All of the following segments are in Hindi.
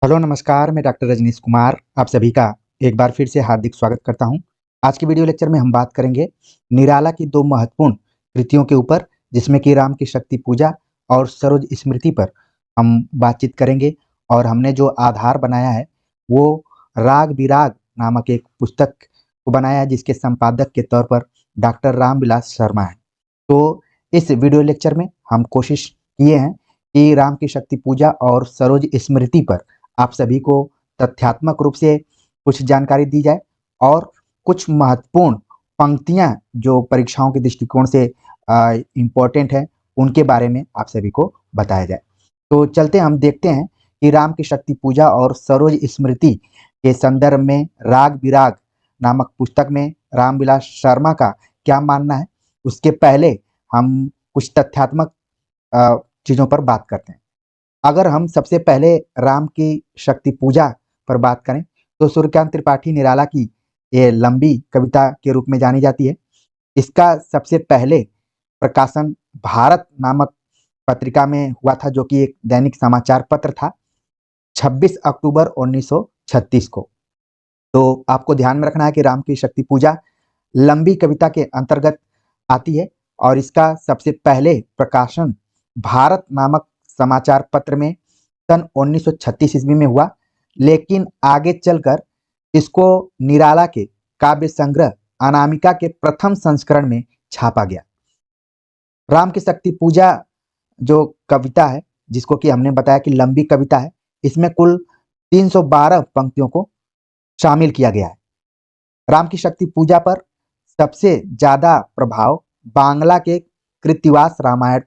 हेलो नमस्कार, मैं डॉक्टर रजनीश कुमार आप सभी का एक बार फिर से हार्दिक स्वागत करता हूं। आज की वीडियो लेक्चर में हम बात करेंगे निराला की दो महत्वपूर्ण कृतियों के ऊपर, जिसमें कि राम की शक्ति पूजा और सरोज स्मृति पर हम बातचीत करेंगे। और हमने जो आधार बनाया है वो राग विराग नामक एक पुस्तक को बनाया है, जिसके संपादक के तौर पर डॉक्टर रामविलास शर्मा है। तो इस वीडियो लेक्चर में हम कोशिश किए हैं कि राम की शक्ति पूजा और सरोज स्मृति पर आप सभी को तथ्यात्मक रूप से कुछ जानकारी दी जाए और कुछ महत्वपूर्ण पंक्तियां जो परीक्षाओं के दृष्टिकोण से इम्पोर्टेंट है उनके बारे में आप सभी को बताया जाए। तो चलते हम देखते हैं कि राम की शक्ति पूजा और सरोज स्मृति के संदर्भ में राग विराग नामक पुस्तक में रामविलास शर्मा का क्या मानना है। उसके पहले हम कुछ तथ्यात्मक चीजों पर बात करते हैं। अगर हम सबसे पहले राम की शक्ति पूजा पर बात करें तो सूर्यकांत त्रिपाठी निराला की ये लंबी कविता के रूप में जानी जाती है। इसका सबसे पहले प्रकाशन भारत नामक पत्रिका में हुआ था, जो कि एक दैनिक समाचार पत्र था, 26 अक्टूबर 1936 को। तो आपको ध्यान में रखना है कि राम की शक्ति पूजा लंबी कविता के अंतर्गत आती है और इसका सबसे पहले प्रकाशन भारत नामक समाचार पत्र में सन 1936 ईस्वी में हुआ, लेकिन आगे चलकर इसको निराला के काव्य संग्रह अनामिका के प्रथम संस्करण में छापा गया। राम की शक्ति पूजा जो कविता है, जिसको कि हमने बताया कि लंबी कविता है, इसमें कुल 312 पंक्तियों को शामिल किया गया है। राम की शक्ति पूजा पर सबसे ज्यादा प्रभाव बांग्ला के कृत्तिवास रामायण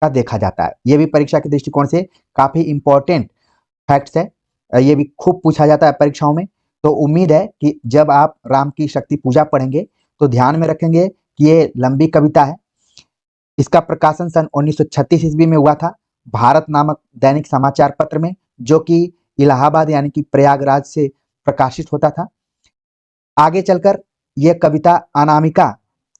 का देखा जाता है। यह भी परीक्षा के दृष्टिकोण से काफी इंपॉर्टेंट फैक्ट्स है। ये भी खूब पूछा जाता है परीक्षाओं में। तो उम्मीद है कि जब आप राम की शक्ति पूजा पढ़ेंगे तो ध्यान में रखेंगे कि ये लंबी कविता है। इसका प्रकाशन सन 1936 ईस्वी में हुआ था भारत नामक दैनिक समाचार पत्र में, जो कि इलाहाबाद यानी कि प्रयागराज से प्रकाशित होता था। आगे चलकर यह कविता अनामिका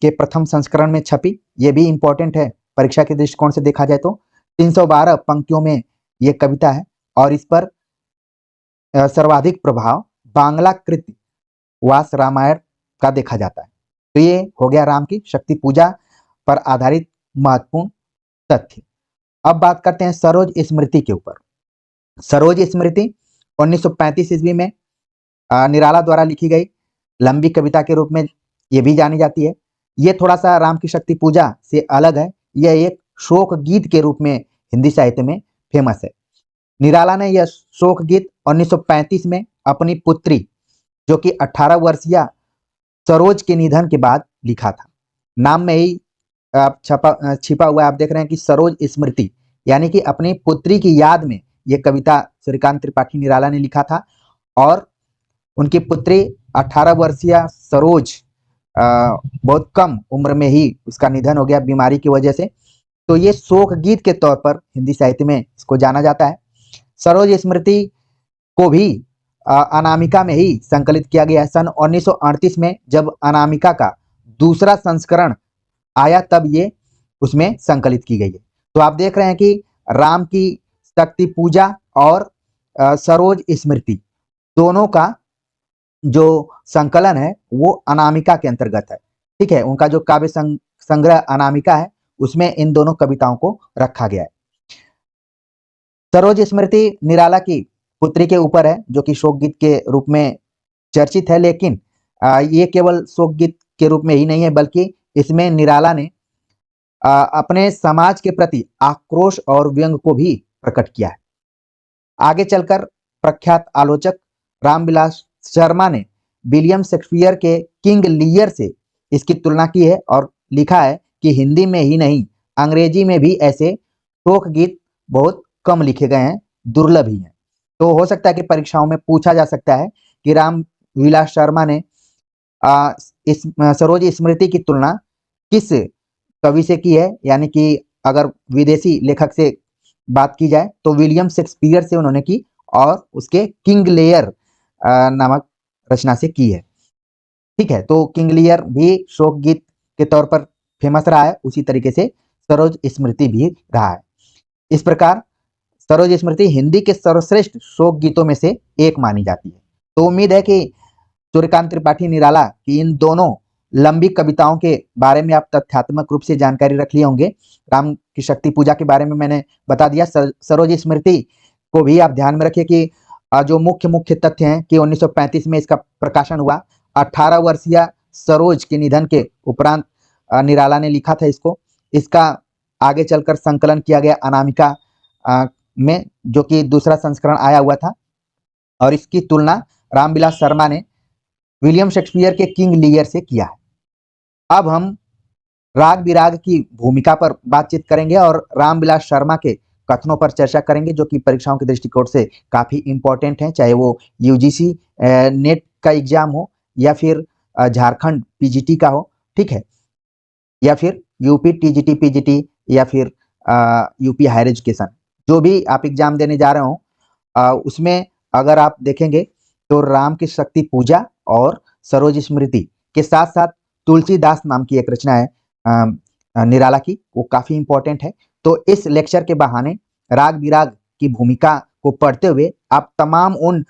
के प्रथम संस्करण में छपी। यह भी इंपॉर्टेंट है परीक्षा के दृष्टिकोण से देखा जाए तो। 312 पंक्तियों में यह कविता है और इस पर सर्वाधिक प्रभाव बांग्ला कृतवास रामायण का देखा जाता है। तो ये हो गया राम की शक्ति पूजा पर आधारित महत्वपूर्ण तथ्य। अब बात करते हैं सरोज स्मृति के ऊपर। सरोज स्मृति 1935 ईस्वी में निराला द्वारा लिखी गई लंबी कविता के रूप में ये भी जानी जाती है। ये थोड़ा सा राम की शक्ति पूजा से अलग है। यह एक शोक गीत के रूप में हिंदी साहित्य में फेमस है। निराला ने यह शोक गीत 1935 में अपनी पुत्री, जो कि 18 वर्षीय सरोज के निधन के बाद लिखा था। नाम में ही छिपा हुआ आप देख रहे हैं कि सरोज स्मृति, यानी कि अपनी पुत्री की याद में यह कविता सूर्यकांत त्रिपाठी निराला ने लिखा था। और उनकी पुत्री 18 वर्षीय सरोज बहुत कम उम्र में ही उसका निधन हो गया बीमारी की वजह से। तो ये शोक गीत के तौर पर हिंदी साहित्य में इसको जाना जाता है। सरोज स्मृति को भी अनामिका में ही संकलित किया गया है। सन 1938 में जब अनामिका का दूसरा संस्करण आया तब ये उसमें संकलित की गई है। तो आप देख रहे हैं कि राम की शक्ति पूजा और सरोज स्मृति दोनों का जो संकलन है वो अनामिका के अंतर्गत है। ठीक है, उनका जो काव्य संग्रह अनामिका है उसमें इन दोनों कविताओं को रखा गया है। सरोज स्मृति निराला की पुत्री के ऊपर है, जो कि शोक गीत के रूप में चर्चित है। लेकिन ये केवल शोक गीत के रूप में ही नहीं है, बल्कि इसमें निराला ने अपने समाज के प्रति आक्रोश और व्यंग को भी प्रकट किया है। आगे चलकर प्रख्यात आलोचक रामविलास शर्मा ने विलियम शेक्सपियर के किंग लियर से इसकी तुलना की है और लिखा है कि हिंदी में ही नहीं अंग्रेजी में भी ऐसे शोक गीत बहुत कम लिखे गए हैं, दुर्लभ ही हैं। तो हो सकता है कि परीक्षाओं में पूछा जा सकता है कि रामविलास शर्मा ने इस सरोज स्मृति की तुलना किस कवि से की है, यानी कि अगर विदेशी लेखक से बात की जाए तो विलियम शेक्सपियर से उन्होंने की और उसके किंग लेयर नामक रचना से की है। ठीक है, तो किंग लियर भी शोक गीत के तौर पर फेमस रहा है, उसी तरीके से सरोज स्मृति भी रहा है। इस प्रकार सरोज स्मृति हिंदी के सर्वश्रेष्ठ शोक गीतों में से एक मानी जाती है। तो उम्मीद है कि सूर्यकांत त्रिपाठी निराला की इन दोनों लंबी कविताओं के बारे में आप तथ्यात्मक रूप से जानकारी रख लिए होंगे। राम की शक्ति पूजा के बारे में मैंने बता दिया। सरोज स्मृति को भी आप ध्यान में रखिए कि जो मुख्य मुख्य तथ्य हैं कि 1935 में इसका प्रकाशन हुआ। 18 वर्षीय सरोज के निधन के उपरांत निराला ने लिखा था इसको। इसका आगे चलकर संकलन किया गया अनामिका में, जो कि दूसरा संस्करण आया हुआ था, और इसकी तुलना रामविलास शर्मा ने विलियम शेक्सपियर के किंग लियर से किया है। अब हम राग विराग की भूमिका पर बातचीत करेंगे और रामविलास शर्मा के कथनों पर चर्चा करेंगे, जो कि परीक्षाओं के दृष्टिकोण से काफी इंपॉर्टेंट हैं, चाहे वो यूजीसी नेट का एग्जाम हो या फिर झारखंड पीजीटी का हो, ठीक है, या फिर यूपी टीजीटी पीजीटी या फिर यूपी हायर एजुकेशन, जो भी आप एग्जाम देने जा रहे हो उसमें अगर आप देखेंगे तो राम की शक्ति पूजा और सरोज स्मृति के साथ साथ तुलसीदास नाम की एक रचना है निराला की, वो काफी इंपॉर्टेंट है। तो इस लेक्चर के बहाने राग विराग की भूमिका को पढ़ते हुए आप तमाम उन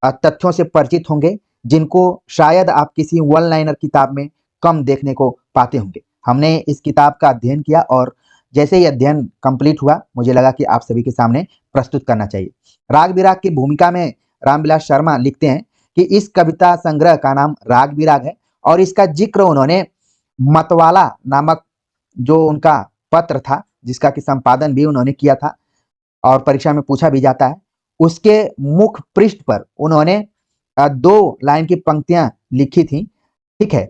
तथ्यों से परिचित होंगे जिनको शायद आप किसी वन लाइनर किताब में कम देखने को पाते होंगे। हमने इस किताब का अध्ययन किया और जैसे ही अध्ययन कंप्लीट हुआ मुझे लगा कि आप सभी के सामने प्रस्तुत करना चाहिए। राग विराग की भूमिका में रामविलास शर्मा लिखते हैं कि इस कविता संग्रह का नाम राग विराग है और इसका जिक्र उन्होंने मतवाला नामक जो उनका पत्र था, जिसका कि संपादन भी उन्होंने किया था और परीक्षा में पूछा भी जाता है, उसके मुख पृष्ठ पर उन्होंने 2 लाइन की पंक्तियां लिखी थी, ठीक है।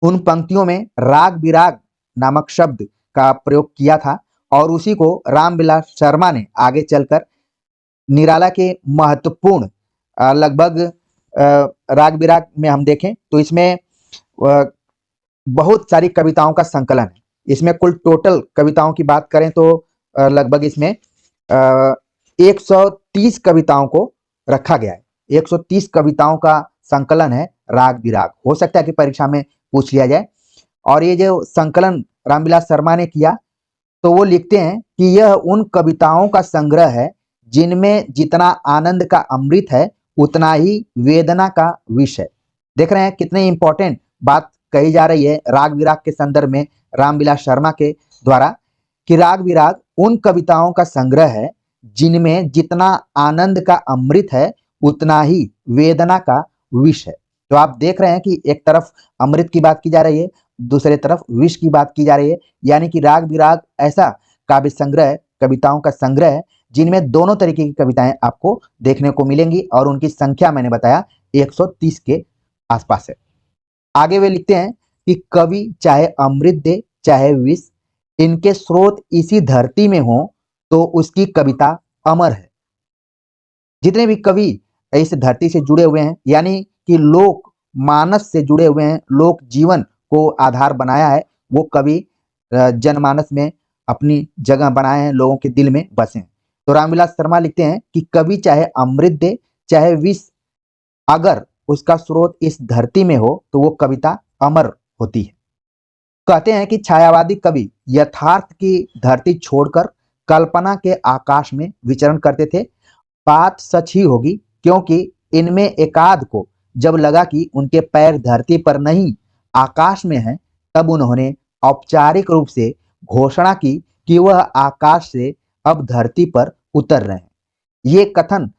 उन पंक्तियों में राग विराग नामक शब्द का प्रयोग किया था और उसी को रामविलास शर्मा ने आगे चलकर निराला के महत्वपूर्ण लगभग राग विराग में हम देखें तो इसमें बहुत सारी कविताओं का संकलन है। इसमें कुल टोटल कविताओं की बात करें तो लगभग इसमें 130 कविताओं को रखा गया है। 130 कविताओं का संकलन है राग विराग। हो सकता है कि परीक्षा में पूछ लिया जाए। और ये जो संकलन रामविलास शर्मा ने किया तो वो लिखते हैं कि यह उन कविताओं का संग्रह है जिनमें जितना आनंद का अमृत है उतना ही वेदना का विष है। देख रहे हैं कितने इंपॉर्टेंट बात कही जा रही है राग विराग के संदर्भ में रामविलास शर्मा के द्वारा, कि राग विराग उन कविताओं का संग्रह है जिनमें जितना आनंद का अमृत है उतना ही वेदना का विष है। तो आप देख रहे हैं कि एक तरफ अमृत की बात की जा रही है, दूसरे तरफ विष की बात की जा रही है, यानी कि राग विराग ऐसा काव्य संग्रह है, कविताओं का संग्रह है जिनमें दोनों तरीके की कविताएं आपको देखने को मिलेंगी और उनकी संख्या मैंने बताया 130 के आसपास है। आगे वे लिखते हैं कि कवि चाहे अमृत दे चाहे विष, इनके स्रोत इसी धरती में हो तो उसकी कविता अमर है। जितने भी कवि इस धरती से जुड़े हुए हैं, यानी कि लोक मानस से जुड़े हुए हैं, लोक जीवन को आधार बनाया है, वो कवि जनमानस में अपनी जगह बनाए हैं, लोगों के दिल में बसे हैं। तो रामविलास शर्मा लिखते हैं कि कवि चाहे अमृत दे चाहे विष, अगर उसका स्रोत इस धरती में हो तो वो कविता अमर होती है। कहते हैं कि छायावादी कवि यथार्थ की धरती छोड़कर कल्पना के आकाश में विचरण करते थे। बात सच ही होगी, क्योंकि इनमें एकाध को जब लगा कि उनके पैर धरती पर नहीं आकाश में हैं, तब उन्होंने औपचारिक रूप से घोषणा की कि वह आकाश से अब धरती पर उतर रहे हैं। ये कथन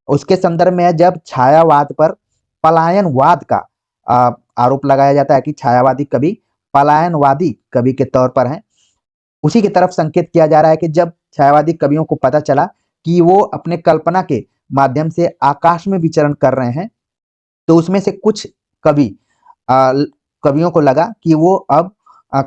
उसके संदर्भ में है जब छायावाद पर पलायनवाद का आरोप लगाया जाता है कि छायावादी कवि पलायनवादी कवि के तौर पर हैं। उसी की तरफ संकेत किया जा रहा है कि जब छायावादी कवियों को पता चला कि वो अपने कल्पना के माध्यम से आकाश में विचरण कर रहे हैं, तो उसमें से कुछ कवियों को लगा कि वो अब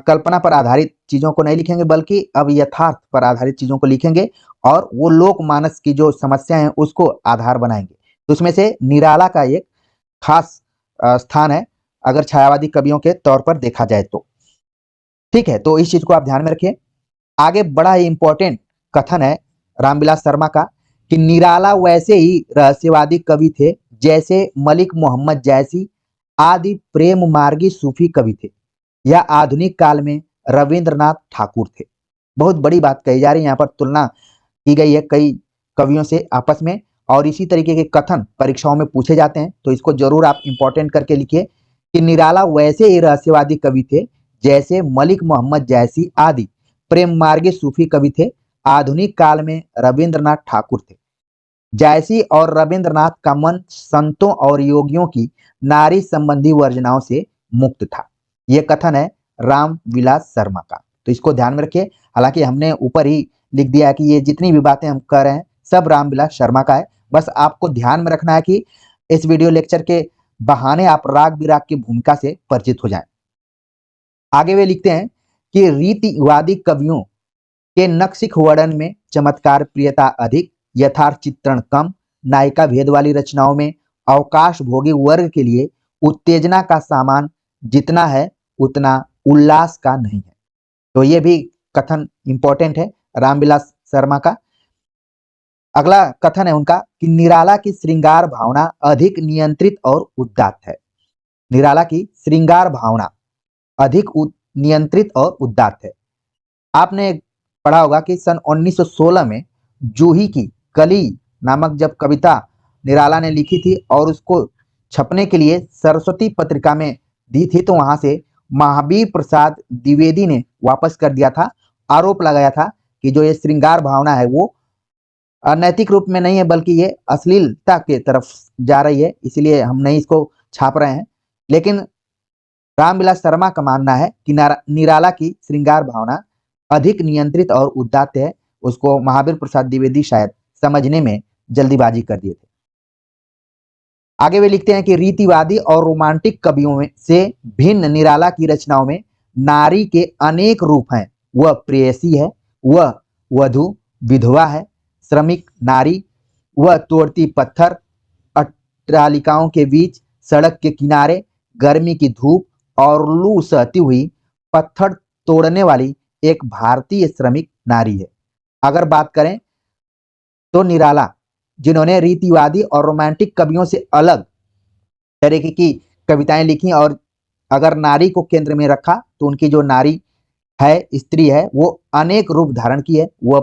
कल्पना पर आधारित चीजों को नहीं लिखेंगे, बल्कि अब यथार्थ पर आधारित चीजों को लिखेंगे और वो लोक मानस की जो समस्या है उसको आधार बनाएंगे। तो उसमें से निराला का एक खास स्थान है अगर छायावादी कवियों के तौर पर देखा जाए तो, ठीक है। तो इस चीज को आप ध्यान में रखिए। आगे बड़ा ही इंपॉर्टेंट कथन है रामविलास शर्मा का कि निराला वैसे ही रहस्यवादी कवि थे जैसे मलिक मोहम्मद जैसी आदि प्रेम मार्गी सूफी कवि थे या आधुनिक काल में रविंद्रनाथ ठाकुर थे। बहुत बड़ी बात कही जा रही है यहाँ पर, तुलना की गई है कई कवियों से आपस में, और इसी तरीके के कथन परीक्षाओं में पूछे जाते हैं, तो इसको जरूर आप इंपॉर्टेंट करके लिखिए कि निराला वैसे ही रहस्यवादी कवि थे जैसे मलिक मोहम्मद जैसी आदि प्रेम मार्गी सूफी कवि थे। आधुनिक काल में रविंद्रनाथ ठाकुर थे। जैसी और रविंद्रनाथ का मन संतों और योगियों की नारी संबंधी वर्जनाओं से मुक्त था। यह कथन है राम विलास शर्मा का, तो इसको ध्यान में रखिए। हालांकि हमने ऊपर ही लिख दिया है कि ये जितनी भी बातें हम कर रहे हैं सब राम विलास शर्मा का है। बस आपको ध्यान में रखना है कि इस वीडियो लेक्चर के बहाने आप राग विराग की भूमिका से परिचित हो जाएं। आगे वे लिखते हैं कि रीतिवादी कवियों के नक्सिक वर्णन में चमत्कार प्रियता अधिक, यथार्थ चित्रण कम, नायिका भेद वाली रचनाओं में अवकाश भोगी वर्ग के लिए उत्तेजना का सामान जितना है उतना उल्लास का नहीं है। तो ये भी कथन इंपॉर्टेंट है रामविलास शर्मा का। अगला कथन है उनका कि निराला की श्रृंगार भावना अधिक नियंत्रित और उदात्त है। निराला की श्रृंगार भावना अधिक नियंत्रित और उदात्त है। आपने पढ़ा होगा कि सन 1916 में जूही की कली नामक जब कविता निराला ने लिखी थी और उसको छपने के लिए सरस्वती पत्रिका में दी थी, तो वहां से महावीर प्रसाद द्विवेदी ने वापस कर दिया था। आरोप लगाया था कि जो ये श्रृंगार भावना है वो अनैतिक रूप में नहीं है बल्कि ये अश्लीलता के तरफ जा रही है, इसलिए हम नहीं इसको छाप रहे हैं। लेकिन रामविलास शर्मा का मानना है कि निराला की श्रृंगार भावना अधिक नियंत्रित और उदात्त है। उसको महावीर प्रसाद द्विवेदी शायद समझने में जल्दीबाजी कर दिए थे। आगे वे लिखते हैं कि रीतिवादी और रोमांटिक कवियों में से भिन्न निराला की रचनाओं में नारी के अनेक रूप हैं। वह प्रेयसी है, वह वधु विधवा है, श्रमिक नारी, वह तोड़ती पत्थर, अट्टालिकाओं के बीच, सड़क के किनारे, गर्मी की धूप और लू सहती हुई पत्थर तोड़ने वाली एक भारतीय श्रमिक नारी है। अगर बात करें तो निराला जिन्होंने रीतिवादी और रोमांटिक कवियों से अलग तरीके की कविताएं लिखी और अगर नारी को केंद्र में रखा तो उनकी जो नारी है, स्त्री है, वो अनेक रूप धारण की है। वह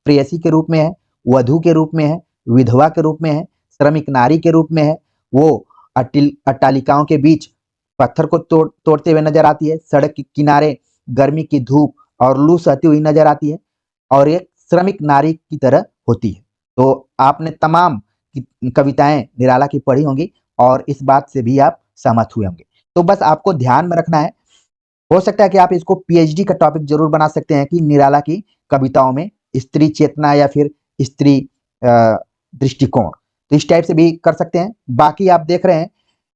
प्रेयसी के रूप में है, वधु के रूप में है, विधवा के रूप में है, श्रमिक नारी के रूप में है, वो अट्टालिकाओं के बीच पत्थर को तोड़ते हुए नजर आती है, सड़क के किनारे गर्मी की धूप और लू सहती हुई नजर आती है और एक श्रमिक नारी की तरह होती है। तो आपने तमाम कविताएं निराला की पढ़ी होंगी और इस बात से भी आप सहमत हुए होंगे। तो बस आपको ध्यान में रखना है, हो सकता है कि आप इसको पीएचडी का टॉपिक जरूर बना सकते हैं कि निराला की कविताओं में स्त्री चेतना या फिर स्त्री दृष्टिकोण, तो इस टाइप से भी कर सकते हैं। बाकी आप देख रहे हैं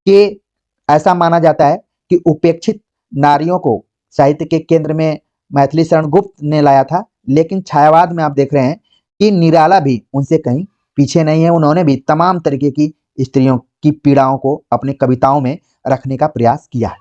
कि ऐसा माना जाता है कि उपेक्षित नारियों को साहित्य के केंद्र में मैथिली शरण गुप्त ने लाया था, लेकिन छायावाद में आप देख रहे हैं कि निराला भी उनसे कहीं पीछे नहीं है। उन्होंने भी तमाम तरीके की स्त्रियों की पीड़ाओं को अपनी कविताओं में रखने का प्रयास किया है।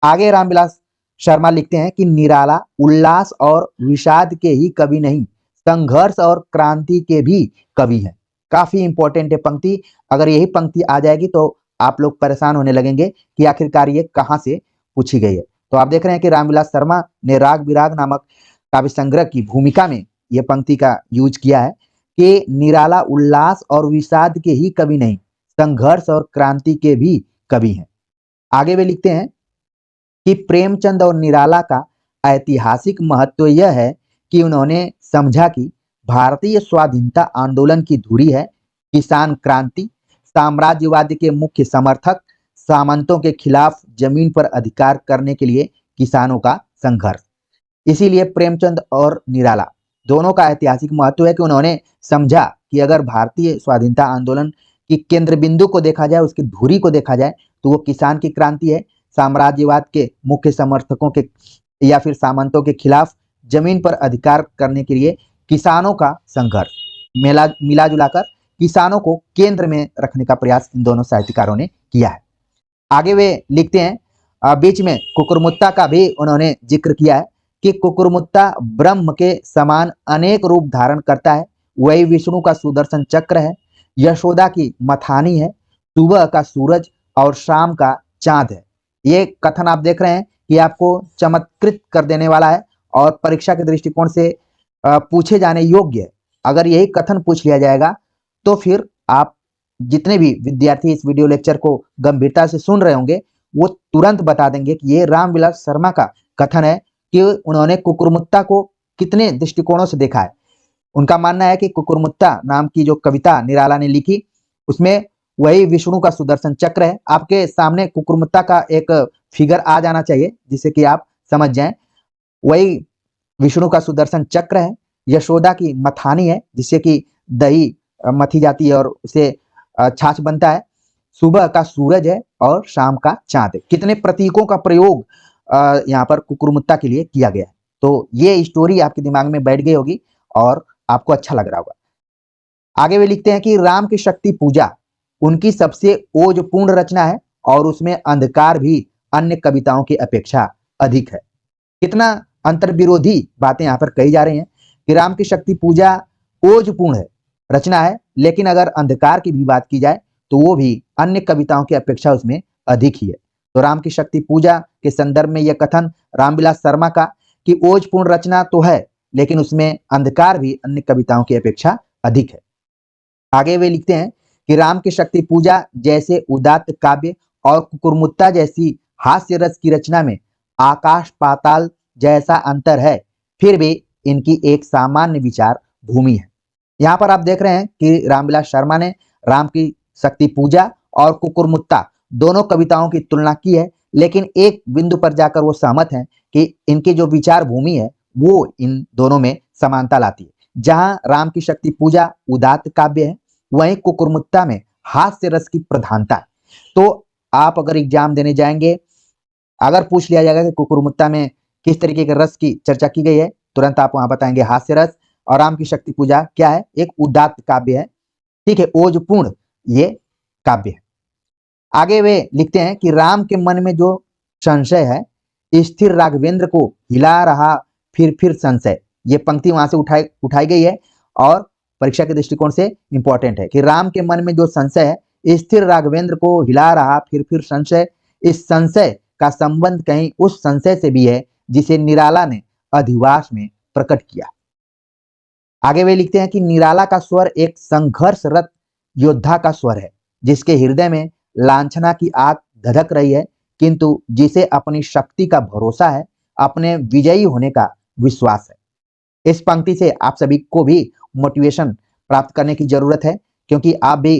आगे रामविलास शर्मा लिखते हैं कि निराला उल्लास और विषाद के ही कवि नहीं, संघर्ष और क्रांति के भी कवि हैं। काफी इंपॉर्टेंट है पंक्ति। अगर यही पंक्ति आ जाएगी तो आप लोग परेशान होने लगेंगे कि आखिरकार ये कहाँ से पूछी गई है। तो आप देख रहे हैं कि रामविलास शर्मा ने राग विराग नामक काव्य संग्रह की भूमिका में यह पंक्ति का यूज किया है कि निराला उल्लास और विषाद के ही कवि नहीं, संघर्ष और क्रांति के भी कवि हैं। आगे वे लिखते हैं कि प्रेमचंद और निराला का ऐतिहासिक महत्व यह है कि उन्होंने समझा कि भारतीय स्वाधीनता आंदोलन की धुरी है किसान क्रांति, साम्राज्यवाद के मुख्य समर्थक, सामंतों के खिलाफ जमीन पर अधिकार करने के लिए किसानों का संघर्ष। इसीलिए प्रेमचंद और निराला दोनों का ऐतिहासिक महत्व है कि उन्होंने समझा कि अगर भारतीय स्वाधीनता आंदोलन की केंद्र बिंदु को देखा जाए, उसकी धुरी को देखा जाए, तो वो किसान की क्रांति है, साम्राज्यवाद के मुख्य समर्थकों के या फिर सामंतों के खिलाफ जमीन पर अधिकार करने के लिए किसानों का संघर्ष। मिला जुलाकर किसानों को केंद्र में रखने का प्रयास इन दोनों साहित्यकारों ने किया है। आगे वे लिखते हैं बीच में कुकुरमुत्ता का भी उन्होंने जिक्र किया है कि कुकुरमुत्ता ब्रह्म के समान अनेक रूप धारण करता है, वही विष्णु का सुदर्शन चक्र है, यशोदा की मथानी है, सुबह का सूरज और शाम का चांद है। ये कथन आप देख रहे हैं कि आपको चमत्कृत कर देने वाला है और परीक्षा के दृष्टिकोण से पूछे जाने योग्य है अगर यही कथन पूछ लिया जाएगा तो फिर आप जितने भी विद्यार्थी इस वीडियो लेक्चर को गंभीरता से सुन रहे होंगे वो तुरंत बता देंगे कि ये रामविलास शर्मा का कथन है कि उन्होंने कुकुरमुत्ता को कितने दृष्टिकोणों से देखा है। उनका मानना है कि कुकुरमुत्ता नाम की जो कविता निराला ने लिखी उसमें वही विष्णु का सुदर्शन चक्र है। आपके सामने कुकुरमुत्ता का एक फिगर आ जाना चाहिए जिससे कि आप समझ जाएं। वही विष्णु का सुदर्शन चक्र है, यशोदा की मथानी है जिससे कि दही मथी जाती है और उसे छाछ बनता है, सुबह का सूरज है और शाम का चांद है। कितने प्रतीकों का प्रयोग यहाँ पर कुकुरमुत्ता के लिए किया गया है। तो ये स्टोरी आपके दिमाग में बैठ गई होगी और आपको अच्छा लग रहा होगा। आगे वे लिखते हैं कि राम की शक्ति पूजा उनकी सबसे ओजपूर्ण रचना है और उसमें अंधकार भी अन्य कविताओं की अपेक्षा अधिक है। कितना अंतर्विरोधी बातें यहाँ पर कही जा रही हैं कि राम की शक्ति पूजा ओजपूर्ण है, रचना है, लेकिन अगर अंधकार की भी बात की जाए तो वो भी अन्य कविताओं की अपेक्षा उसमें अधिक ही है। तो राम की शक्ति पूजा के संदर्भ में यह कथन रामविलास शर्मा का कि ओजपूर्ण रचना तो है लेकिन उसमें अंधकार भी अन्य कविताओं की अपेक्षा अधिक है। आगे वे लिखते हैं कि राम की शक्ति पूजा जैसे उदात्त काव्य और कुकुरमुत्ता जैसी हास्य रस की रचना में आकाश पाताल जैसा अंतर है, फिर भी इनकी एक सामान्य विचार भूमि है। यहाँ पर आप देख रहे हैं कि रामविलास शर्मा ने राम की शक्ति पूजा और कुकुरमुत्ता दोनों कविताओं की तुलना की है, लेकिन एक बिंदु पर जाकर वो सहमत हैं कि इनकी जो विचार भूमि है वो इन दोनों में समानता लाती है। जहां राम की शक्ति पूजा उदात्त काव्य है वहीं कुकुरमुत्ता में हास्य रस की प्रधानता है। तो आप अगर एग्जाम देने जाएंगे, अगर पूछ लिया जाएगा कि कुकुरमुत्ता में किस तरीके के रस की चर्चा की गई है, तुरंत आप वहां बताएंगे हास्य रस। और राम की शक्ति पूजा क्या है? एक उदात्त काव्य है, ठीक है, ओजपूर्ण ये काव्य है। आगे वे लिखते हैं कि राम के मन में जो संशय है स्थिर राघवेंद्र को हिला रहा फिर संशय, ये पंक्ति वहां से उठाई गई है और परीक्षा के दृष्टिकोण से इंपॉर्टेंट है कि राम के मन में जो संशय है स्थिर राघवेंद्र को हिला रहा फिर संशय, इस संशय का संबंध कहीं उस संशय से भी है जिसे निराला ने अधिवास में प्रकट किया। आगे वे लिखते हैं कि निराला का स्वर एक संघर्षरत योद्धा का स्वर है जिसके हृदय में लांछना की आग धधक रही है, किंतु जिसे अपनी शक्ति का भरोसा है, अपने विजयी होने का विश्वास है। इस पंक्ति से आप सभी को भी मोटिवेशन प्राप्त करने की जरूरत है क्योंकि आप भी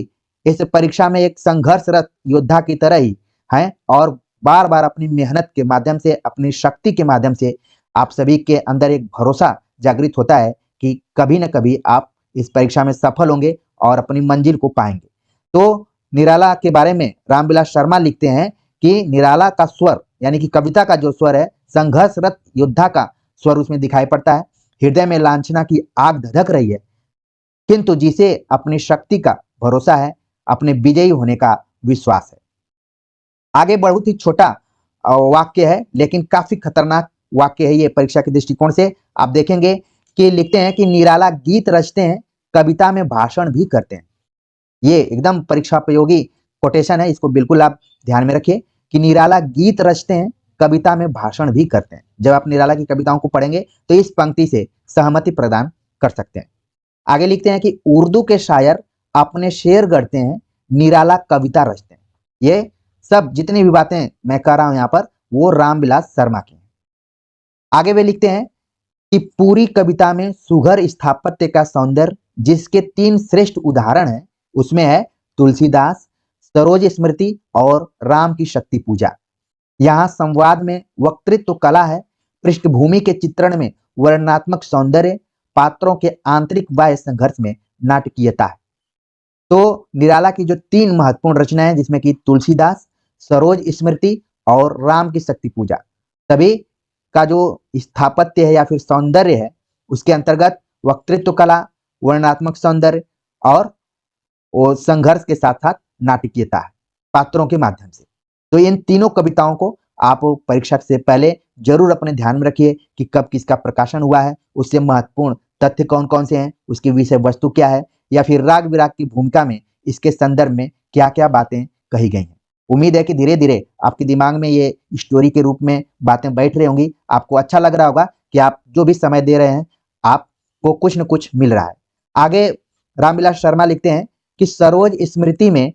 इस परीक्षा में एक संघर्षरत योद्धा की तरह ही हैं और बार बार अपनी मेहनत के माध्यम से, अपनी शक्ति के माध्यम से आप सभी के अंदर एक भरोसा जागृत होता है कि कभी न कभी आप इस परीक्षा में सफल होंगे और अपनी मंजिल को पाएंगे। तो निराला के बारे में रामविलास शर्मा लिखते हैं कि निराला का स्वर यानी कि कविता का जो स्वर है संघर्षरत योद्धा का स्वर उसमें दिखाई पड़ता है। हृदय में लांछना की आग धधक रही है, किंतु जिसे अपनी शक्ति का भरोसा है, अपने विजयी होने का विश्वास है। आगे बहुत ही छोटा वाक्य है लेकिन काफी खतरनाक वाक्य है ये परीक्षा के दृष्टिकोण से। आप देखेंगे कि लिखते हैं कि निराला गीत रचते हैं, कविता में भाषण भी करते हैं। ये एकदम परीक्षा उपयोगी कोटेशन है, इसको बिल्कुल आप ध्यान में रखिए कि निराला गीत रचते हैं, कविता में भाषण भी करते हैं। जब आप निराला की कविताओं को पढ़ेंगे तो इस पंक्ति से सहमति प्रदान कर सकते हैं। आगे लिखते हैं कि उर्दू के शायर अपने शेर गढ़ते हैं, निराला कविता रचते हैं। ये सब जितनी भी बातें मैं कह रहा हूं यहाँ पर वो रामविलास शर्मा की हैं। आगे वे लिखते हैं कि पूरी कविता में सुघर स्थापत्य का सौंदर्य जिसके 3 श्रेष्ठ उदाहरण हैं उसमें है तुलसीदास, सरोज स्मृति और राम की शक्ति पूजा। यहाँ संवाद में वक्तृत्व कला है, पृष्ठभूमि के चित्रण में वर्णनात्मक सौंदर्य, पात्रों के आंतरिक बाह्य संघर्ष में नाटकीयता है। तो निराला की जो 3 महत्वपूर्ण रचनाएं जिसमें कि तुलसीदास, सरोज स्मृति और राम की शक्ति पूजा, सभी का जो स्थापत्य है या फिर सौंदर्य है उसके अंतर्गत वक्तृत्व कला, वर्णनात्मक सौंदर्य और वो संघर्ष के साथ साथ नाटकीयता है पात्रों के माध्यम से। तो इन तीनों कविताओं को आप परीक्षा से पहले जरूर अपने ध्यान में रखिए कि कब किसका प्रकाशन हुआ है, उससे महत्वपूर्ण तथ्य कौन कौन से हैं, उसकी विषय वस्तु क्या है, या फिर राग विराग की भूमिका में इसके संदर्भ में क्या क्या बातें कही गई हैं। उम्मीद है कि धीरे धीरे आपके दिमाग में ये स्टोरी के रूप में बातें बैठ रही होंगी। आपको अच्छा लग रहा होगा कि आप जो भी समय दे रहे हैं आपको कुछ न कुछ मिल रहा है। आगे रामविलास शर्मा लिखते हैं कि सरोज स्मृति में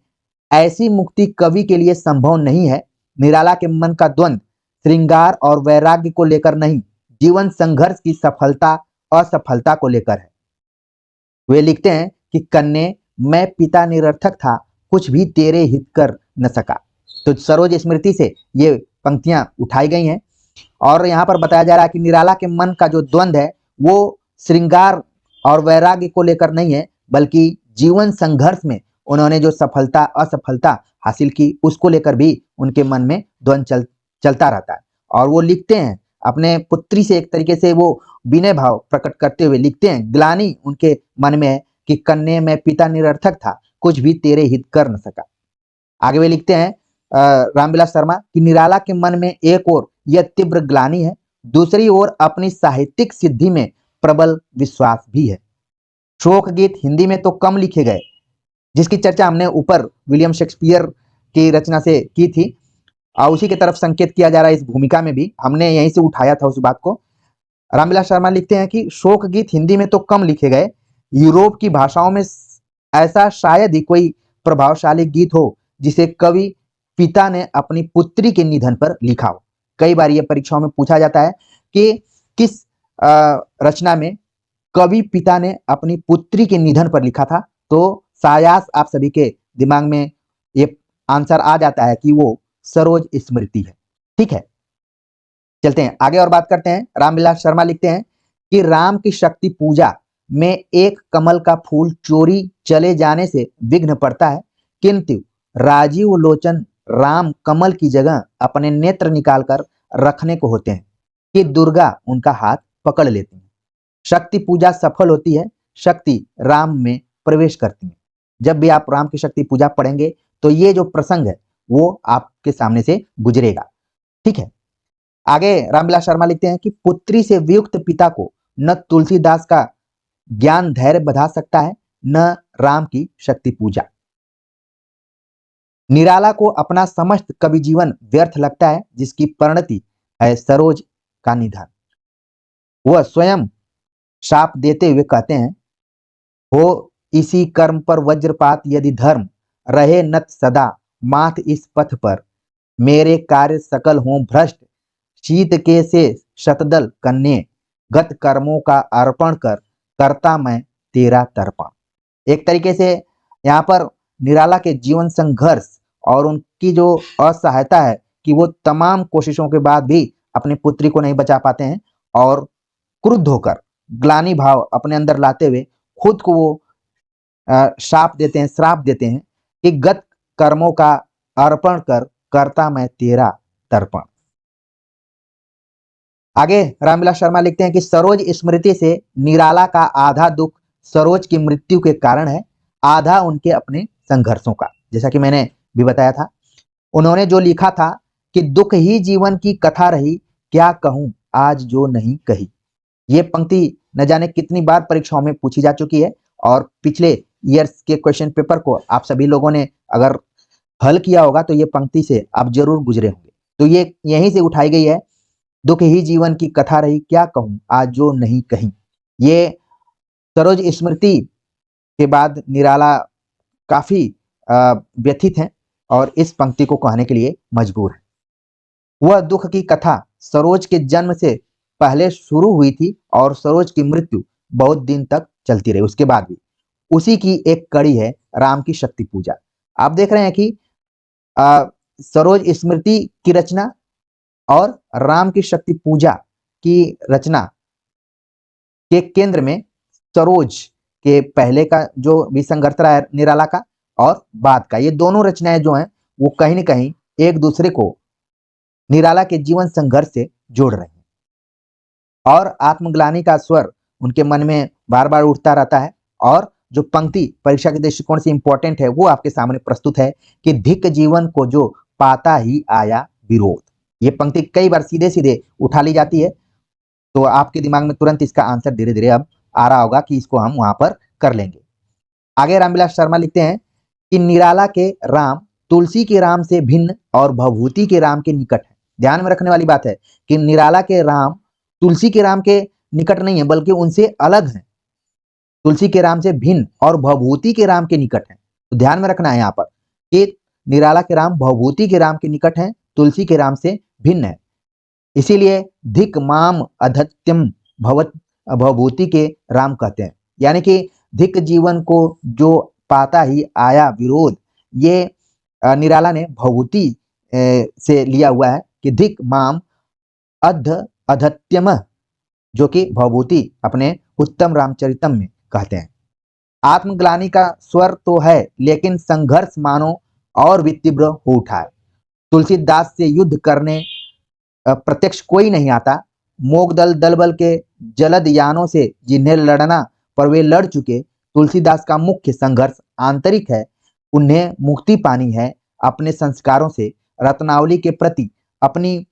ऐसी मुक्ति कवि के लिए संभव नहीं है। निराला के मन का द्वंद श्रृंगार और वैराग्य को लेकर नहीं, जीवन संघर्ष की सफलता असफलता को लेकर है। वे लिखते हैं कि कन्ने मैं पिता निरर्थक था, कुछ भी तेरे हित कर न सका। तो सरोज स्मृति से ये पंक्तियां उठाई गई हैं और यहाँ पर बताया जा रहा है कि निराला के मन का जो द्वंद है वो श्रृंगार और वैराग्य को लेकर नहीं है, बल्कि जीवन संघर्ष में उन्होंने जो सफलता असफलता हासिल की उसको लेकर भी उनके मन में द्वंद चलता रहता है। और वो लिखते हैं अपने पुत्री से, एक तरीके से वो विनय भाव प्रकट करते हुए लिखते हैं, ग्लानि उनके मन में है कि कन्ने मैं पिता निरर्थक था, कुछ भी तेरे हित कर न सका। आगे वे लिखते हैं रामविलास शर्मा कि निराला के मन में एक ओर यह तीव्र ग्लानि है, दूसरी ओर अपनी साहित्यिक सिद्धि में प्रबल विश्वास भी है। शोक गीत हिंदी में तो कम लिखे गए, जिसकी चर्चा हमने ऊपर विलियम शेक्सपियर की रचना से की थी और उसी की तरफ संकेत किया जा रहा है इस भूमिका में भी, हमने यहीं से उठाया था उस बात को। रामविलास शर्मा लिखते हैं कि शोक गीत हिंदी में तो कम लिखे गए, यूरोप की भाषाओं में ऐसा शायद ही कोई प्रभावशाली गीत हो जिसे कवि पिता ने अपनी पुत्री के निधन पर लिखा हो। कई बार ये परीक्षाओं में पूछा जाता है कि किस रचना में कवि पिता ने अपनी पुत्री के निधन पर लिखा था, तो सायास आप सभी के दिमाग में ये आंसर आ जाता है कि वो सरोज स्मृति है। ठीक है, चलते हैं आगे और बात करते हैं। रामविलास शर्मा लिखते हैं कि राम की शक्ति पूजा में एक कमल का फूल चोरी चले जाने से विघ्न पड़ता है, किंतु राजीव लोचन राम कमल की जगह अपने नेत्र निकालकर रखने को होते हैं कि दुर्गा उनका हाथ पकड़ लेती है। शक्ति पूजा सफल होती है, शक्ति राम में प्रवेश करती है। जब भी आप राम की शक्ति पूजा पढ़ेंगे तो ये जो प्रसंग है वो आपके सामने से गुजरेगा। ठीक है, आगे रामविलास शर्मा लिखते हैं कि पुत्री से वियुक्त पिता को न तुलसीदास का ज्ञान धैर्य बधा सकता है, न राम की शक्ति पूजा। निराला को अपना समस्त कवि जीवन व्यर्थ लगता है, जिसकी परिणति है सरोज का निधन। वह स्वयं शाप देते हुए कहते हैं, हो इसी कर्म पर वज्रपात यदि धर्म रहे नत सदा माथ इस पथ पर, मेरे कार्य सकल हों भ्रष्ट शीत के से शतदल कन्ये, गत कर्मों का अर्पण कर करता मैं तेरा तर्पण। एक तरीके से यहाँ पर निराला के जीवन संघर्ष और उनकी जो असहायता है कि वो तमाम कोशिशों के बाद भी अपनी पुत्री को नहीं बचा पाते हैं और क्रुद्ध होकर ग्लानि भाव अपने अंदर लाते हुए खुद को वो श्राप देते हैं कि गत कर्मों का अर्पण कर करता मैं तेरा तर्पण। आगे रामविलास शर्मा लिखते हैं कि सरोज स्मृति से निराला का आधा दुख सरोज की मृत्यु के कारण है, आधा उनके अपने संघर्षों का। जैसा कि मैंने भी बताया था, उन्होंने जो लिखा था कि दुख ही जीवन की कथा रही, क्या कहूं आज जो नहीं कही। ये पंक्ति न जाने कितनी बार परीक्षाओं में पूछी जा चुकी है और पिछले ईयर्स के क्वेश्चन पेपर को आप सभी लोगों ने अगर हल किया होगा तो ये पंक्ति से आप जरूर गुजरे होंगे। तो ये यहीं से उठाई गई है, दुख ही जीवन की कथा रही, क्या कहूं आज जो नहीं कही। ये सरोज स्मृति के बाद निराला काफी व्यथित हैं और इस पंक्ति को कहने के लिए मजबूर है। वह दुख की कथा सरोज के जन्म से पहले शुरू हुई थी और सरोज की मृत्यु बहुत दिन तक चलती रही उसके बाद भी। उसी की एक कड़ी है राम की शक्ति पूजा। आप देख रहे हैं कि सरोज स्मृति की रचना और राम की शक्ति पूजा की रचना के केंद्र में सरोज के पहले का जो भी संघर्ष रहा है निराला का और बाद का, ये दोनों रचनाएं जो हैं वो कहीं न कहीं एक दूसरे को निराला के जीवन संघर्ष से जोड़ रहे हैं और आत्मग्लानि का स्वर उनके मन में बार बार उठता रहता है। और जो पंक्ति परीक्षा के दृष्टिकोण से इंपॉर्टेंट है वो आपके सामने प्रस्तुत है कि धिक जीवन को जो पाता ही आया विरोध। ये पंक्ति कई बार सीधे सीधे उठा ली जाती है, तो आपके दिमाग में तुरंत इसका आंसर धीरे धीरे अब आ रहा होगा कि इसको हम वहां पर कर लेंगे। आगे रामविलास शर्मा लिखते हैं कि निराला के राम तुलसी के राम से भिन्न और भवभूति के राम के निकट है। ध्यान में रखने वाली बात है कि निराला के राम तुलसी के राम के निकट नहीं है बल्कि उनसे अलग है। तुलसी के राम से भिन्न और भवभूति के राम के निकट हैं। तो ध्यान में रखना है यहाँ पर कि निराला के राम भवभूति के राम के निकट हैं, तुलसी के राम से भिन्न है। इसीलिए धिक माम अधत्यम भवत भवभूति के राम कहते हैं। यानी कि धिक जीवन को जो पाता ही आया विरोध, ये निराला ने भवभूति से लिया हुआ है कि धिक माम अध अधत्यम, जो कि भवभूति अपने उत्तम रामचरितम में कहते हैं। आत्मग्लानि का स्वर तो है, लेकिन संघर्ष मानो और भी तीव्र हो उठा है। तुलसीदास से युद्ध करने प्रत्यक्ष कोई नहीं आता। मोगदल दलबल के जलद यानों से जिन्हें लड़ना पर वे लड़ चुके। तुलसीदास का मुख्य संघर्ष आंतरिक है। उन्हें मुक्ति पानी है अपने संस्कारों से, रत्नावली के प्रति अपनी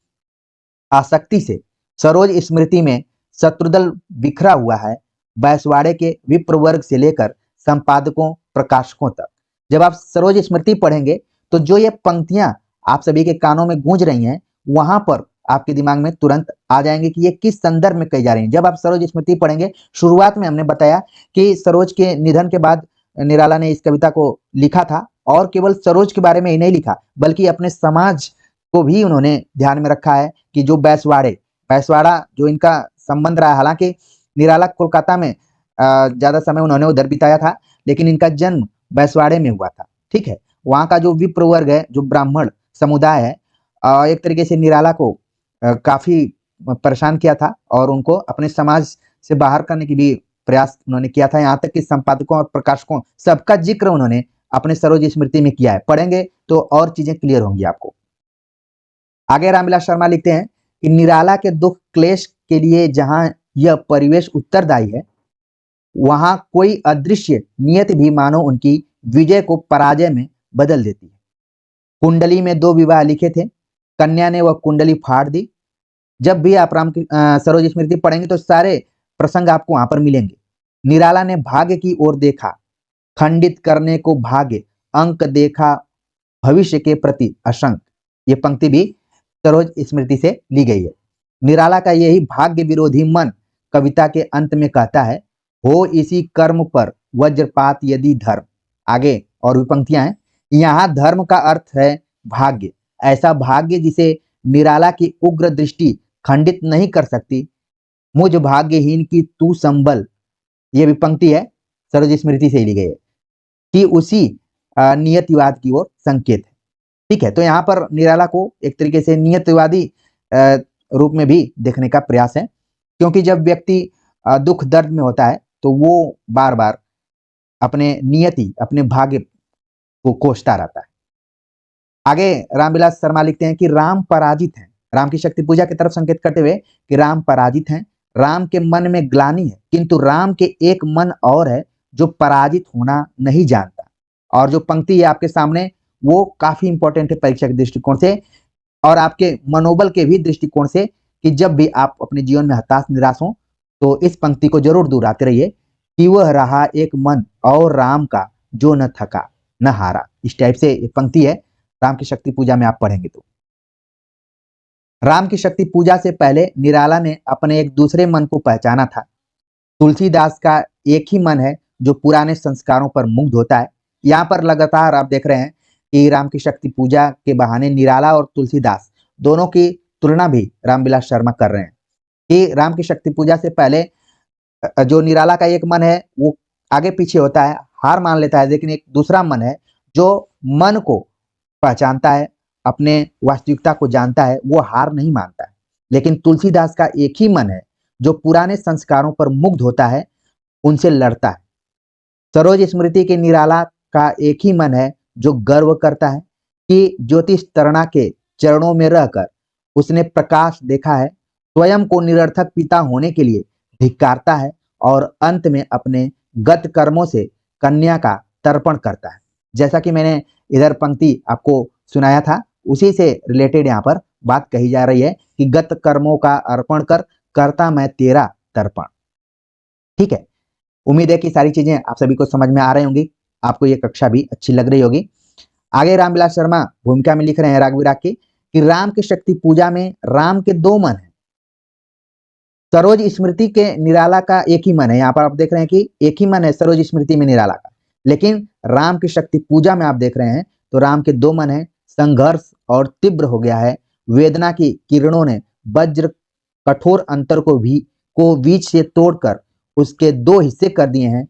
आसक्ति से। सरोज स्मृति में शत्रुदल बिखरा हुआ है, बैसवाड़े के विप्र वर्ग से लेकर संपादकों प्रकाशकों तक। जब आप सरोज स्मृति पढ़ेंगे तो जो ये पंक्तियां आप सभी के कानों में गूंज रही हैं, वहां पर आपके दिमाग में तुरंत आ जाएंगे कि ये किस संदर्भ में कही जा रही है। जब आप सरोज स्मृति पढ़ेंगे, शुरुआत में हमने बताया कि सरोज के निधन के बाद निराला ने इस कविता को लिखा था, और केवल सरोज के बारे में ही नहीं लिखा, बल्कि अपने समाज को भी उन्होंने ध्यान में रखा है कि जो बैसवाड़ा जो इनका संबंध रहा। हालांकि निराला कोलकाता में ज्यादा समय उन्होंने उधर बिताया था, लेकिन इनका जन्म बैसवाड़े में हुआ था। ठीक है, वहाँ का जो विप्र वर्ग है, जो ब्राह्मण समुदाय है, एक तरीके से निराला को काफी परेशान किया था और उनको अपने समाज से बाहर करने की भी प्रयास उन्होंने किया था। यहाँ तक कि संपादकों और प्रकाशकों सबका जिक्र उन्होंने अपने सरोज स्मृति में किया है। पढ़ेंगे तो और चीजें क्लियर होंगी आपको। आगे रामविलास शर्मा लिखते हैं कि निराला के दुख क्लेश के लिए जहां यह परिवेश उत्तरदायी है, वहां कोई अदृश्य नियत भी मानो उनकी विजय को पराजय में बदल देती है। कुंडली में 2 विवाह लिखे थे, कन्या ने वह कुंडली फाड़ दी। जब भी आप राम की सरोज स्मृति पढ़ेंगे तो सारे प्रसंग आपको वहां पर मिलेंगे। निराला ने भाग्य की ओर देखा, खंडित करने को भाग्य, अंक देखा भविष्य के प्रति अशंक। ये पंक्ति भी सरोज स्मृति से ली गई है। निराला का यही भाग्य विरोधी मन कविता के अंत में कहता है, हो इसी कर्म पर वज्रपात यदि धर्म। आगे और भी पंक्तियां हैं। यहाँ धर्म का अर्थ है भाग्य, ऐसा भाग्य जिसे निराला की उग्र दृष्टि खंडित नहीं कर सकती। मुझ भाग्यहीन की तू संबल, ये भी पंक्ति है सरोज स्मृति से ली गई है, कि उसी नियतिवाद की ओर संकेत है। ठीक है, तो यहाँ पर निराला को एक तरीके से नियतिवादी रूप में भी देखने का प्रयास है, क्योंकि जब व्यक्ति दुख दर्द में होता है तो वो बार बार अपने नियति, अपने भाग्य को कोसता रहता है। आगे रामविलास शर्मा लिखते हैं कि राम पराजित हैं। राम की शक्ति पूजा की तरफ संकेत करते हुए कि राम पराजित हैं। राम के मन में ग्लानि है, किंतु राम के एक मन और है जो पराजित होना नहीं जानता। और जो पंक्ति है आपके सामने, वो काफी इंपॉर्टेंट है परीक्षा के दृष्टिकोण से और आपके मनोबल के भी दृष्टिकोण से, कि जब भी आप अपने जीवन में हताश निराश हो तो इस पंक्ति को जरूर दोहराते रहिए कि वह रहा एक मन और राम का जो न थका न हारा। इस टाइप से ये पंक्ति है राम की शक्ति पूजा में आप पढ़ेंगे तो। राम की शक्ति पूजा से पहले निराला ने अपने एक दूसरे मन को पहचाना था। तुलसीदास का एक ही मन है जो पुराने संस्कारों पर मुग्ध होता है। यहाँ पर लगातार आप देख रहे हैं कि राम की शक्ति पूजा के बहाने निराला और तुलसीदास दोनों की तुलना भी रामविलास शर्मा कर रहे हैं कि राम की शक्ति पूजा से पहले जो निराला का एक मन है वो आगे पीछे होता है, हार मान लेता है, लेकिन एक दूसरा मन है जो मन को पहचानता है, अपने वास्तविकता को जानता है, वो हार नहीं मानता है। लेकिन तुलसीदास का एक ही मन है जो पुराने संस्कारों पर मुग्ध होता है, उनसे लड़ता है। सरोज स्मृति के निराला का एक ही मन है जो गर्व करता है कि ज्योतिष तरणा के चरणों में रहकर उसने प्रकाश देखा है, स्वयं को निरर्थक पिता होने के लिए धिक्कारता है और अंत में अपने गत कर्मों से कन्या का तर्पण करता है। जैसा कि मैंने इधर पंक्ति आपको सुनाया था, उसी से रिलेटेड यहाँ पर बात कही जा रही है कि गत कर्मों का अर्पण कर, करता मैं तेरा तर्पण। ठीक है, उम्मीद है कि सारी चीजें आप सभी को समझ में आ रही होंगी, आपको ये कक्षा भी अच्छी लग रही होगी। आगे रामविलास शर्मा भूमिका में लिख रहे हैं राग विराग की कि राम की शक्ति पूजा में राम के 2 मन हैं, सरोज स्मृति के निराला का एक ही मन है। यहाँ पर आप देख रहे हैं कि एक ही मन है सरोज स्मृति में निराला का, लेकिन राम की शक्ति पूजा में आप देख रहे हैं तो राम के दो मन है। संघर्ष और तीव्र हो गया है। वेदना की किरणों ने वज्र कठोर अंतर को बीच से तोड़कर उसके दो हिस्से कर दिए हैं।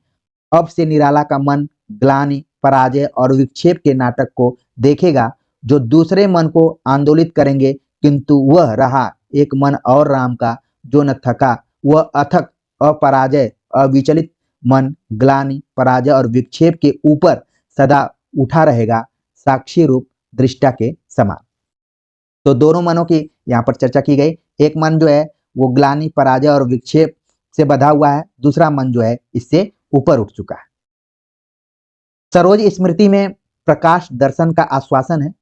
अब से निराला का मन ग्लानि, पराजय और विक्षेप के नाटक को देखेगा जो दूसरे मन को आंदोलित करेंगे, किंतु वह रहा एक मन और राम का जो न थका। वह अथक, अपराजय, अविचलित मन ग्लानि, पराजय और विक्षेप के ऊपर सदा उठा रहेगा, साक्षी रूप दृष्टा के समान। तो दोनों मनों की यहाँ पर चर्चा की गई। एक मन जो है वो ग्लानि, पराजय और विक्षेप से बधा हुआ है, दूसरा मन जो है इससे ऊपर उठ चुका है। सरोज स्मृति में प्रकाश दर्शन का आश्वासन है।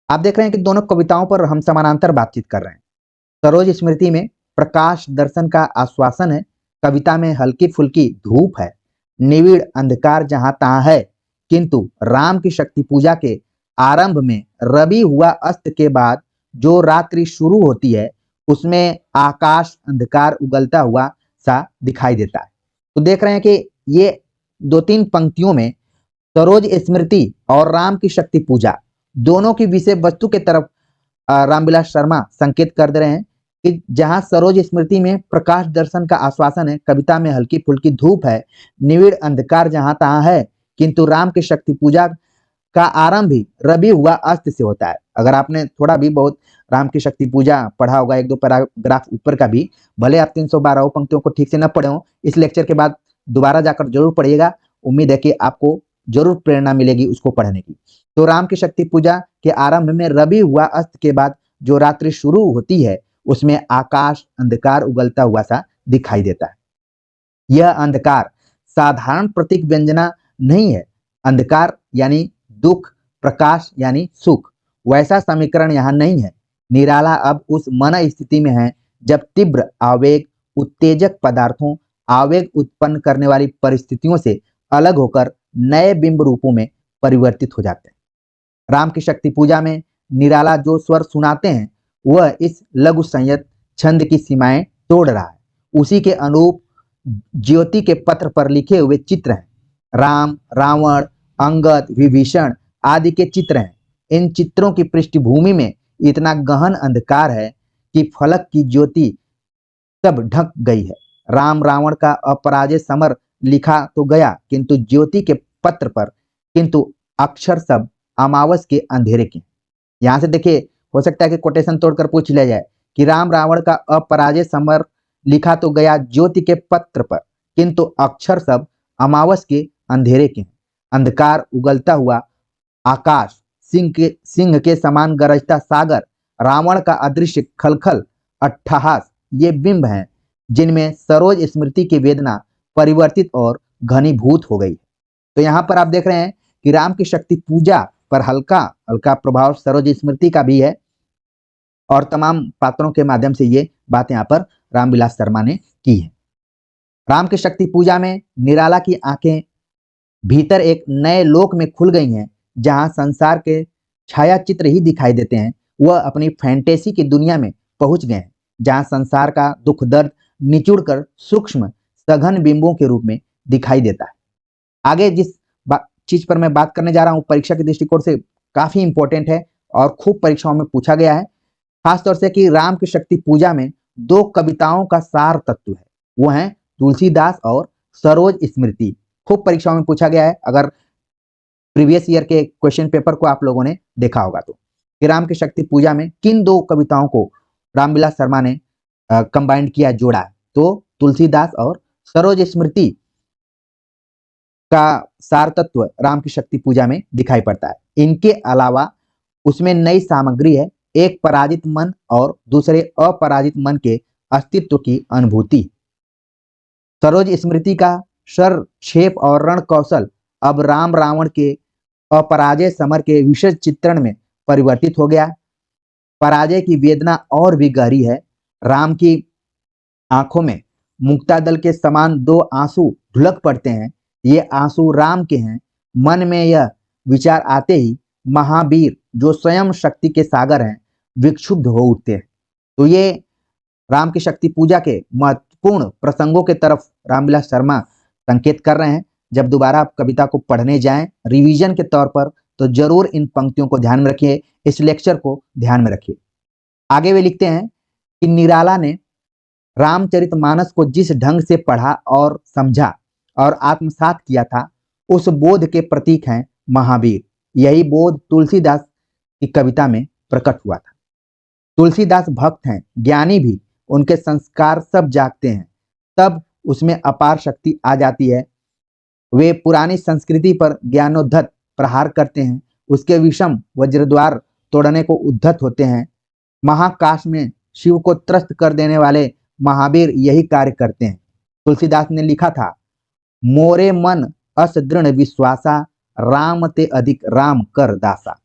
आप देख रहे हैं कि दोनों कविताओं पर हम समानांतर बातचीत कर रहे हैं। सरोज स्मृति में प्रकाश दर्शन का आश्वासन है, कविता में हल्की फुल्की धूप है, निविड़ अंधकार जहां तहां है, किंतु राम की शक्ति पूजा के आरंभ में रवि हुआ अस्त के बाद जो रात्रि शुरू होती है उसमें आकाश अंधकार उगलता हुआ सा दिखाई देता है। तो देख रहे हैं कि ये दो तीन पंक्तियों में सरोज स्मृति और राम की शक्ति पूजा दोनों की विषय वस्तु के तरफ रामविलास शर्मा संकेत कर दे रहे हैं कि जहां सरोज स्मृति में प्रकाश दर्शन का आश्वासन है, कविता में हल्की फुल्की धूप है, निविड़ अंधकार जहां तहां है, किंतु राम की शक्ति पूजा का आरंभ ही रवि हुआ अस्त से होता है। अगर आपने थोड़ा भी बहुत राम की शक्ति पूजा पढ़ा होगा, एक दो पैराग्राफ ऊपर का भी, भले आप 312 पंक्तियों को ठीक से न पढ़े हो, इस लेक्चर के बाद दोबारा जाकर जरूर पढ़िएगा। उम्मीद है कि आपको जरूर प्रेरणा मिलेगी उसको पढ़ने की। तो राम की शक्ति पूजा के आरंभ में रवि हुआ अस्त के बाद जो रात्रि शुरू होती है उसमें आकाश अंधकार उगलता हुआ सा दिखाई देता है। यह अंधकार साधारण प्रतीक व्यंजना नहीं है। अंधकार यानी दुख, प्रकाश यानी सुख, वैसा समीकरण यहाँ नहीं है। निराला अब उस मन स्थिति में है जब तीव्र आवेग, उत्तेजक पदार्थों, आवेग उत्पन्न करने वाली परिस्थितियों से अलग होकर नए बिंब रूपों में परिवर्तित हो जाते हैं। राम की शक्ति पूजा में निराला जो स्वर सुनाते हैं वह इस लघु संयत छंद की सीमाएं तोड़ रहा है। उसी के अनुरूप ज्योति के पत्र पर लिखे हुए चित्र हैं। राम, रावण, अंगद, विभीषण आदि के चित्र हैं। इन चित्रों की पृष्ठभूमि में इतना गहन अंधकार है कि फलक की ज्योति सब ढक गई है। राम रावण का अपराजय समर लिखा तो गया, किंतु ज्योति के पत्र पर किंतु अक्षर सब अमावस के अंधेरे के। यहां से देखिए, हो सकता है कि कोटेशन तोड़कर पूछ लिया जाए कि राम रावण का अपराजय समर लिखा तो गया ज्योति के पत्र पर, किंतु अक्षर सब अमावस के अंधेरे के। अंधकार उगलता हुआ आकाश, सिंह के समान गरजता सागर, रावण का अदृश्य खलखल अट्ठहास, ये बिंब हैं जिनमें सरोज स्मृति की वेदना परिवर्तित और घनीभूत हो गई। तो यहाँ पर आप देख रहे हैं कि राम की शक्ति पूजा पर हल्का हल्का प्रभाव सरोज स्मृति का भी है, और तमाम पात्रों के माध्यम से ये बात यहाँ पर रामविलास शर्मा ने की है। राम की शक्ति पूजा में निराला की आंखें भीतर एक नए लोक में खुल गई हैं, जहां संसार के छाया चित्र ही दिखाई देते हैं। वह अपनी फैंटेसी की दुनिया में पहुंच गए हैं, जहां संसार का दुख दर्द निचुड़कर सूक्ष्म सघन बिंबों के रूप में दिखाई देता है। आगे जिस चीज पर मैं बात करने जा रहा हूं, परीक्षा के दृष्टिकोण से काफी इंपॉर्टेंट है और खूब परीक्षाओं में पूछा गया है, खासतौर से कि राम की शक्ति पूजा में दो कविताओं का सार तत्व है, वो है तुलसीदास और सरोज स्मृति। खूब परीक्षाओं में पूछा गया है, अगर प्रीवियस ईयर के क्वेश्चन पेपर को आप लोगों ने देखा होगा तो, कि राम की शक्ति पूजा में किन दो कविताओं को रामविलास शर्मा ने कंबाइंड किया, जोड़ा। तो तुलसीदास और सरोज स्मृति का सार तत्व राम की शक्ति पूजा में दिखाई पड़ता है। इनके अलावा उसमें नई सामग्री है, एक पराजित मन और दूसरे अपराजित मन के अस्तित्व की अनुभूति। सरोज स्मृति का शर, क्षेप और रण कौशल अब राम रावण के अपराजय समर के विशेष चित्रण में परिवर्तित हो गया। पराजय की वेदना और भी गहरी है। राम की आंखों में मुक्तादल के समान दो आंसू ढुलक पड़ते हैं। ये आंसू राम के हैं। मन में यह विचार आते ही महावीर, जो स्वयं शक्ति के सागर हैं, विक्षुब्ध हो उठते हैं। तो ये राम की शक्ति पूजा के महत्वपूर्ण प्रसंगों के तरफ रामविलास शर्मा संकेत कर रहे हैं। जब दोबारा आप कविता को पढ़ने जाएं रिवीजन के तौर पर, तो जरूर इन पंक्तियों को ध्यान में रखिए, इस लेक्चर को ध्यान में रखिए। आगे वे लिखते हैं कि निराला ने रामचरितमानस को जिस ढंग से पढ़ा और समझा और आत्मसात किया था, उस बोध के प्रतीक हैं महावीर। यही बोध तुलसीदास की कविता में प्रकट हुआ था। तुलसीदास भक्त हैं, ज्ञानी भी, उनके संस्कार सब जागते हैं, तब उसमें अपार शक्ति आ जाती है। वे पुरानी संस्कृति पर ज्ञानोद्धत प्रहार करते हैं, उसके विषम वज्रद्वार तोड़ने को उद्धत होते हैं। महाकाश में शिव को त्रस्त कर देने वाले महावीर यही कार्य करते हैं। तुलसीदास ने लिखा था, मोरे मन अस दृढ़ विश्वासा, राम ते अधिक राम कर दासा।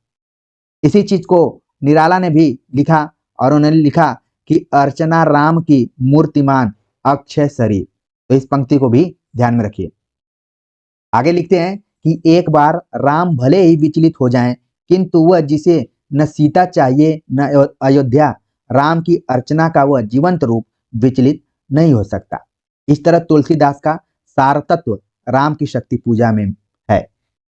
इसी चीज को निराला ने भी लिखा और उन्होंने लिखा कि अर्चना राम की मूर्तिमान अक्षय शरीर। तो इस पंक्ति को भी ध्यान में रखिए। आगे लिखते हैं कि एक बार राम भले ही विचलित हो जाएं, किंतु वह जिसे न सीता चाहिए न अयोध्या, राम की अर्चना का वह जीवंत रूप विचलित नहीं हो सकता। इस तरह तुलसीदास का सार तत्व राम की शक्ति पूजा में है।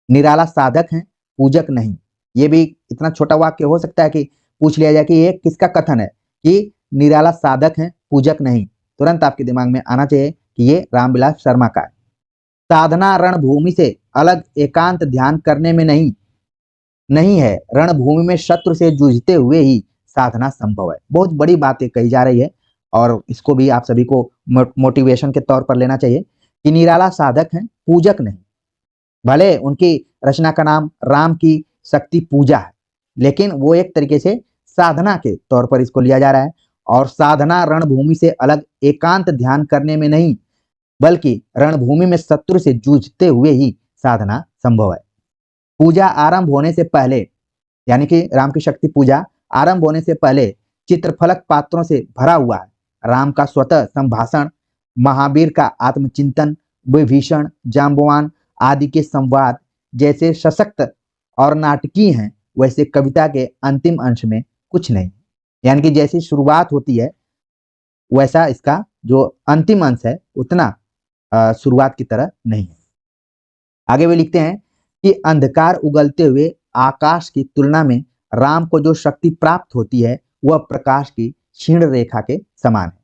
निराला साधक है, पूजक नहीं। ये भी इतना छोटा वाक्य हो सकता है कि पूछ लिया जाए कि ये किसका कथन है, कि निराला साधक है, पूजक नहीं। तुरंत आपके दिमाग में आना चाहिए कि ये रामविलास शर्मा का है। साधना रणभूमि से अलग एकांत ध्यान करने में नहीं है, रणभूमि में शत्रु से जूझते हुए ही साधना संभव है। बहुत बड़ी बातें कही जा रही है और इसको भी आप सभी को मोटिवेशन के तौर पर लेना चाहिए कि निराला साधक हैं, पूजक नहीं। भले उनकी रचना का नाम राम की शक्ति पूजा है, लेकिन वो एक तरीके से साधना के तौर पर इसको लिया जा रहा है। और साधना रणभूमि से अलग एकांत ध्यान करने में नहीं, बल्कि रणभूमि में शत्रु से जूझते हुए ही साधना संभव है। पूजा आरंभ होने से पहले, यानी कि राम की शक्ति पूजा आरंभ होने से पहले चित्रफलक पात्रों से भरा हुआ है। राम का स्वतः संभाषण, महावीर का आत्मचिंतन, विभीषण, जाम्बवान आदि के संवाद जैसे सशक्त और नाटकीय हैं, वैसे कविता के अंतिम अंश में कुछ नहीं। यानी कि जैसी शुरुआत होती है वैसा इसका जो अंतिम अंश है उतना शुरुआत की तरह नहीं है। आगे वे लिखते हैं कि अंधकार उगलते हुए आकाश की तुलना में राम को जो शक्ति प्राप्त होती है वह प्रकाश की क्षीण रेखा के समान है।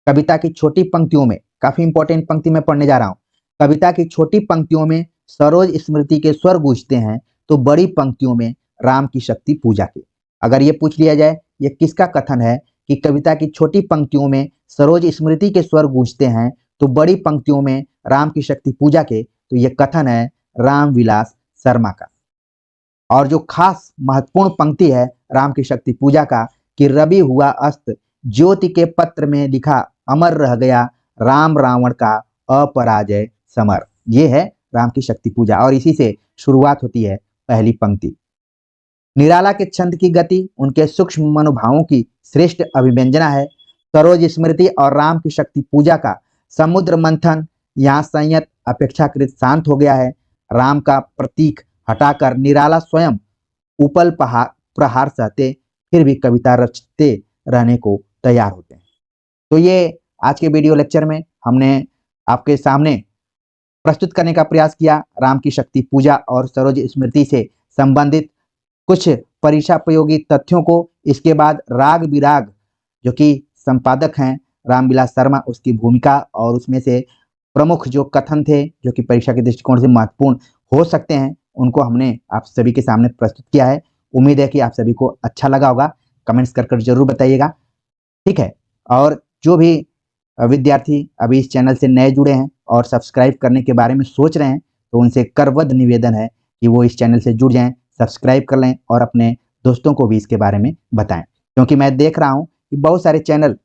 कविता की छोटी पंक्तियों में, काफी इंपॉर्टेंट पंक्ति में पढ़ने जा रहा हूं, कविता की छोटी पंक्तियों में सरोज स्मृति के स्वर गूंजते हैं, तो बड़ी पंक्तियों में राम की शक्ति पूजा के। अगर ये पूछ लिया जाए ये किसका कथन है कि कविता की छोटी पंक्तियों में सरोज स्मृति के स्वर गूंजते हैं तो बड़ी पंक्तियों में राम की शक्ति पूजा के, तो ये कथन है रामविलास शर्मा का। और जो खास महत्वपूर्ण पंक्ति है राम की शक्ति पूजा का कि रवि हुआ अस्त, ज्योति के पत्र में लिखा अमर रह गया, राम रावण का अपराजय समर। ये है राम की शक्ति पूजा और इसी से शुरुआत होती है पहली पंक्ति। निराला के छंद की गति उनके सूक्ष्म मनोभावों की श्रेष्ठ अभिव्यंजना है। सरोज स्मृति और राम की शक्ति पूजा का समुद्र मंथन यहाँ संयत अपेक्षाकृत शांत हो गया है। राम का प्रतीक हटाकर निराला स्वयं उपल प्रहार सहते फिर भी कविता रचते रहने को तैयार होते हैं। तो ये आज के वीडियो लेक्चर में हमने आपके सामने प्रस्तुत करने का प्रयास किया राम की शक्ति पूजा और सरोज स्मृति से संबंधित कुछ परीक्षापयोगी तथ्यों को। इसके बाद राग विराग जो कि संपादक हैं रामविलास शर्मा, उसकी भूमिका और उसमें से प्रमुख जो कथन थे जो कि परीक्षा के दृष्टिकोण से महत्वपूर्ण हो सकते हैं, उनको हमने आप सभी के सामने प्रस्तुत किया है। उम्मीद है कि आप सभी को अच्छा लगा होगा। कमेंट्स कर जरूर बताइएगा, ठीक है। और जो भी विद्यार्थी अभी इस चैनल से नए जुड़े हैं और सब्सक्राइब करने के बारे में सोच रहे हैं, तो उनसे करबद्ध निवेदन है कि वो इस चैनल से जुड़ जाएं, सब्सक्राइब कर लें और अपने दोस्तों को भी इसके बारे में बताएं। क्योंकि मैं देख रहा हूं कि बहुत सारे चैनल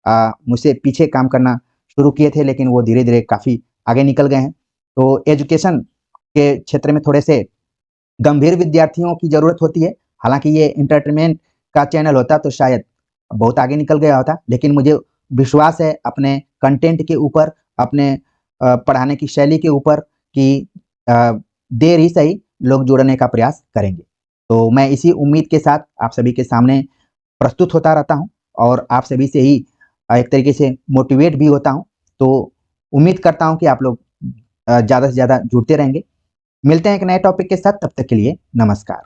मुझसे पीछे काम करना शुरू किए थे, लेकिन वो धीरे धीरे काफ़ी आगे निकल गए हैं। तो एजुकेशन के क्षेत्र में थोड़े से गंभीर विद्यार्थियों की ज़रूरत होती है। हालांकि ये इंटरटेनमेंट का चैनल होता तो शायद बहुत आगे निकल गया होता, लेकिन मुझे विश्वास है अपने कंटेंट के ऊपर, अपने पढ़ाने की शैली के ऊपर कि देर ही सही लोग जुड़ने का प्रयास करेंगे। तो मैं इसी उम्मीद के साथ आप सभी के सामने प्रस्तुत होता रहता हूं और आप सभी से ही एक तरीके से मोटिवेट भी होता हूँ। तो उम्मीद करता हूँ कि आप लोग ज़्यादा से ज़्यादा जुड़ते रहेंगे। मिलते हैं एक नए टॉपिक के साथ, तब तक के लिए नमस्कार।